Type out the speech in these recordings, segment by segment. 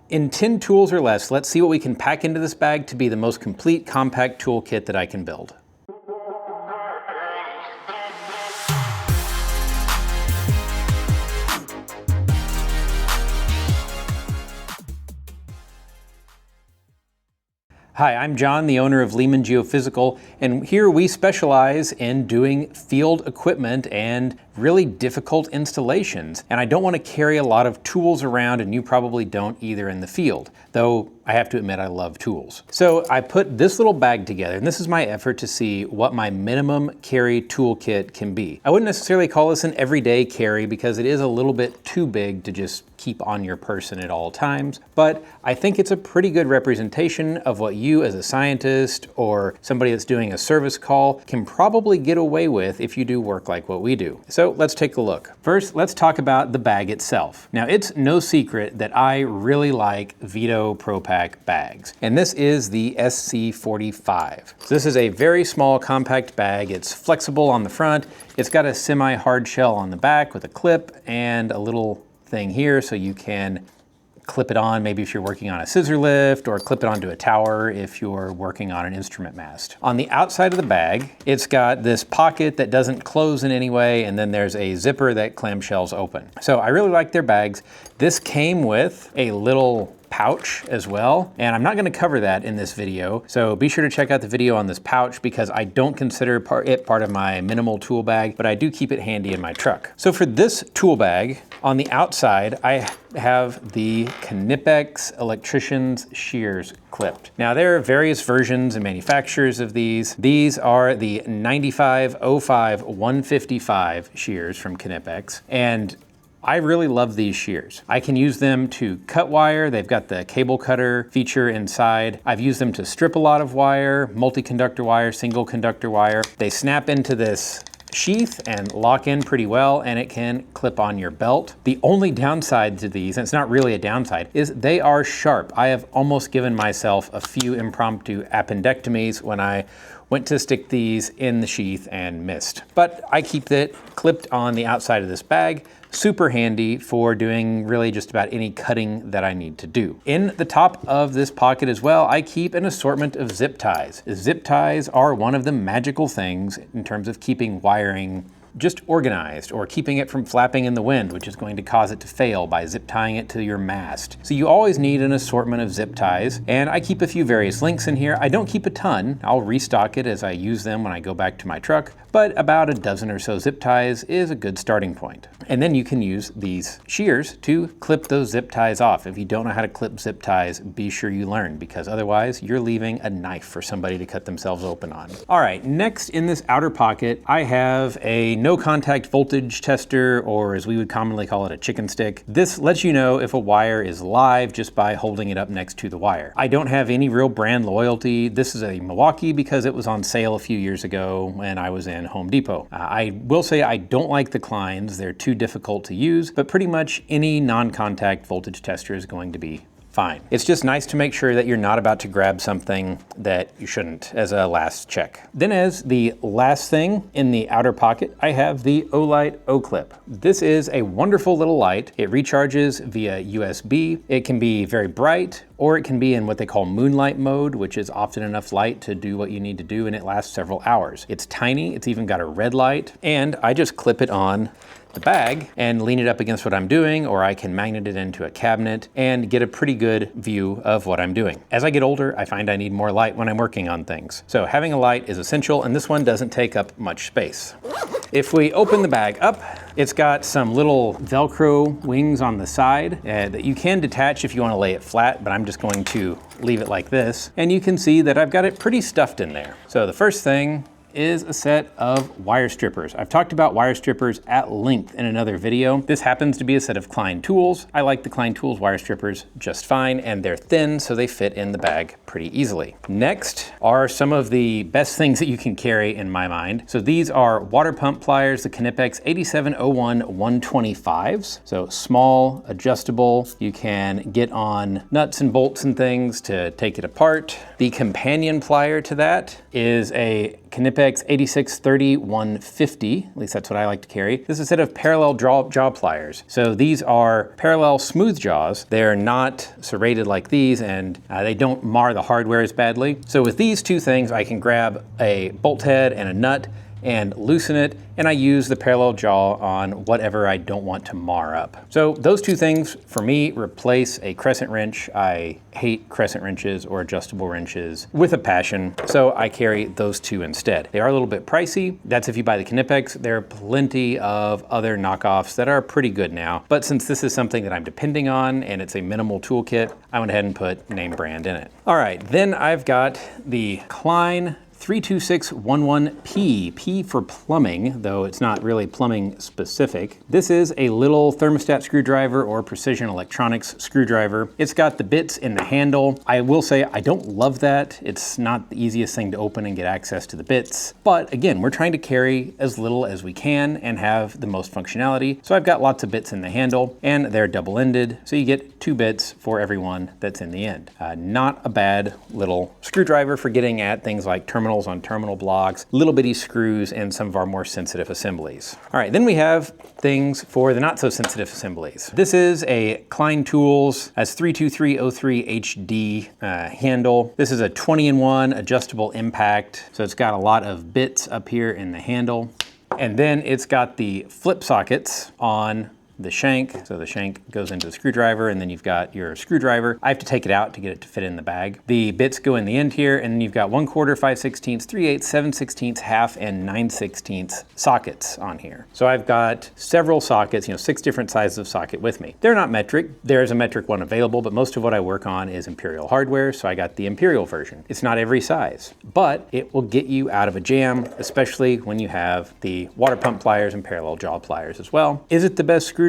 In 10 tools or less, let's see what we can pack into this bag to be the most complete compact toolkit that I can build. Hi, I'm John, the owner of Leeman Geophysical, and here we specialize in doing field equipment and really difficult installations. And I don't want to carry a lot of tools around, and you probably don't either in the field, though I have to admit I love tools. So I put this little bag together, and this is my effort to see what my minimum carry toolkit can be. I wouldn't necessarily call this an everyday carry because it is a little bit too big to just keep on your person at all times, but I think it's a pretty good representation of what you as a scientist or somebody that's doing a service call can probably get away with if you do work like what we do. So let's take a look. First, let's talk about the bag itself. Now, it's no secret that I really like Veto Pro Pac bags, and this is the SC45. So this is a very small compact bag. It's flexible on the front. It's got a semi-hard shell on the back with a clip and a little thing here so you can clip it on maybe if you're working on a scissor lift, or clip it onto a tower if you're working on an instrument mast. On the outside of the bag, it's got this pocket that doesn't close in any way, and then there's a zipper that clamshells open. So I really like their bags. This came with a little pouch as well, and I'm not going to cover that in this video, so be sure to check out the video on this pouch because I don't consider it part of my minimal tool bag, but I do keep it handy in my truck. So for this tool bag, on the outside I have the Knipex electrician's shears clipped. Now there are various versions and manufacturers of these. These are the 9505 155 shears from Knipex, and I really love these shears. I can use them to cut wire. They've got the cable cutter feature inside. I've used them to strip a lot of wire, multi-conductor wire, single conductor wire. They snap into this sheath and lock in pretty well, and it can clip on your belt. The only downside to these, and it's not really a downside, is they are sharp. I have almost given myself a few impromptu appendectomies when I went to stick these in the sheath and missed. But I keep it clipped on the outside of this bag. Super handy for doing really just about any cutting that I need to do. In the top of this pocket as well, I keep an assortment of zip ties. Zip ties are one of the magical things in terms of keeping wiring just organized, or keeping it from flapping in the wind, which is going to cause it to fail by zip tying it to your mast. So you always need an assortment of zip ties, and I keep a few various links in here. I don't keep a ton. I'll restock it as I use them when I go back to my truck, but about a dozen or so zip ties is a good starting point. And then you can use these shears to clip those zip ties off. If you don't know how to clip zip ties, be sure you learn, because otherwise you're leaving a knife for somebody to cut themselves open on. All right, next in this outer pocket, I have a no contact voltage tester, or as we would commonly call it, a chicken stick. This lets you know if a wire is live just by holding it up next to the wire. I don't have any real brand loyalty. This is a Milwaukee because it was on sale a few years ago when I was in Home Depot. I will say I don't like the Kleins. They're too difficult to use, but pretty much any non-contact voltage tester is going to be fine. It's just nice to make sure that you're not about to grab something that you shouldn't as a last check. Then as the last thing in the outer pocket, I have the Olight O-Clip. This is a wonderful little light. It recharges via USB. It can be very bright, or it can be in what they call moonlight mode, which is often enough light to do what you need to do, and it lasts several hours. It's tiny, it's even got a red light, and I just clip it on the bag and lean it up against what I'm doing, or I can magnet it into a cabinet and get a pretty good view of what I'm doing. As I get older, I find I need more light when I'm working on things. So having a light is essential, and this one doesn't take up much space. If we open the bag up, it's got some little Velcro wings on the side that you can detach if you want to lay it flat, but I'm just going to leave it like this. And you can see that I've got it pretty stuffed in there. So the first thing is a set of wire strippers. I've talked about wire strippers at length in another video. This happens to be a set of Klein tools. I like the Klein tools wire strippers just fine, and they're thin, so they fit in the bag pretty easily. Next are some of the best things that you can carry in my mind. So these are water pump pliers, the Knipex 8701 125s. So small, adjustable. You can get on nuts and bolts and things to take it apart. The companion plier to that is a Knipex 8630-150, at least that's what I like to carry. This is a set of parallel jaw pliers. So these are parallel smooth jaws. They're not serrated like these, and they don't mar the hardware as badly. So with these two things, I can grab a bolt head and a nut and loosen it, and I use the parallel jaw on whatever I don't want to mar up. So those two things for me replace a crescent wrench. I hate crescent wrenches or adjustable wrenches with a passion, so I carry those two instead. They are a little bit pricey. That's if you buy the Knipex. There are plenty of other knockoffs that are pretty good now, but since this is something that I'm depending on and it's a minimal toolkit, I went ahead and put name brand in it. All right, then I've got the Klein 32611P, P for plumbing, though it's not really plumbing specific. This is a little thermostat screwdriver or precision electronics screwdriver. It's got the bits in the handle. I will say I don't love that. It's not the easiest thing to open and get access to the bits. But again, we're trying to carry as little as we can and have the most functionality. So I've got lots of bits in the handle, and they're double-ended, so you get 2 bits for every one that's in the end. Not a bad little screwdriver for getting at things like terminals on terminal blocks, little bitty screws, and some of our more sensitive assemblies. All right, then we have things for the not so sensitive assemblies. This is a Klein Tools as 32303 HD handle. This is a 20-in-1 adjustable impact, so it's got a lot of bits up here in the handle. And then it's got the flip sockets on the shank. So the shank goes into the screwdriver, and then you've got your screwdriver. I have to take it out to get it to fit in the bag. The bits go in the end here, and then you've got 1/4, 5/16, 3/8, 7/16, half, and 9/16 sockets on here. So I've got several sockets, 6 different sizes of socket with me. They're not metric. There's a metric one available, but most of what I work on is Imperial hardware, so I got the Imperial version. It's not every size, but it will get you out of a jam, especially when you have the water pump pliers and parallel jaw pliers as well. Is it the best screwdriver?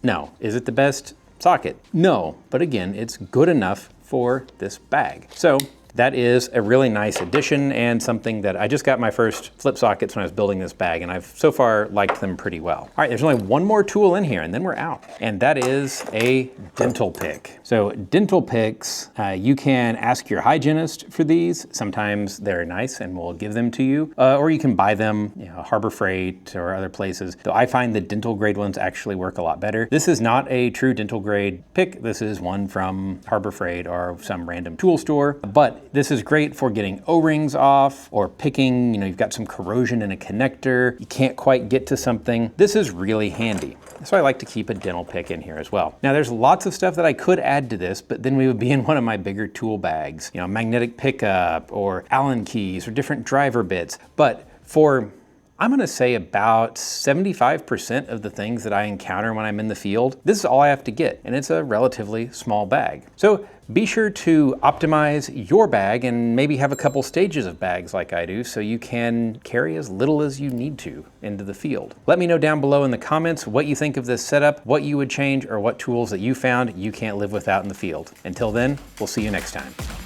No. Is it the best socket? No. But again, it's good enough for this bag. So that is a really nice addition and something that I just got my first flip sockets when I was building this bag, and I've so far liked them pretty well. All right, there's only one more tool in here and then we're out, and that is a dental pick. So dental picks, you can ask your hygienist for these. Sometimes they're nice and we'll give them to you, or you can buy them, Harbor Freight or other places. Though I find the dental grade ones actually work a lot better. This is not a true dental grade pick. This is one from Harbor Freight or some random tool store, but this is great for getting O-rings off or picking, you've got some corrosion in a connector, you can't quite get to something. This is really handy. So I like to keep a dental pick in here as well. Now there's lots of stuff that I could add to this, but then we would be in one of my bigger tool bags, magnetic pickup or Allen keys or different driver bits. But for, I'm gonna say about 75% of the things that I encounter when I'm in the field, this is all I have to get, and it's a relatively small bag. So be sure to optimize your bag and maybe have a couple stages of bags like I do so you can carry as little as you need to into the field. Let me know down below in the comments what you think of this setup, what you would change, or what tools that you found you can't live without in the field. Until then, we'll see you next time.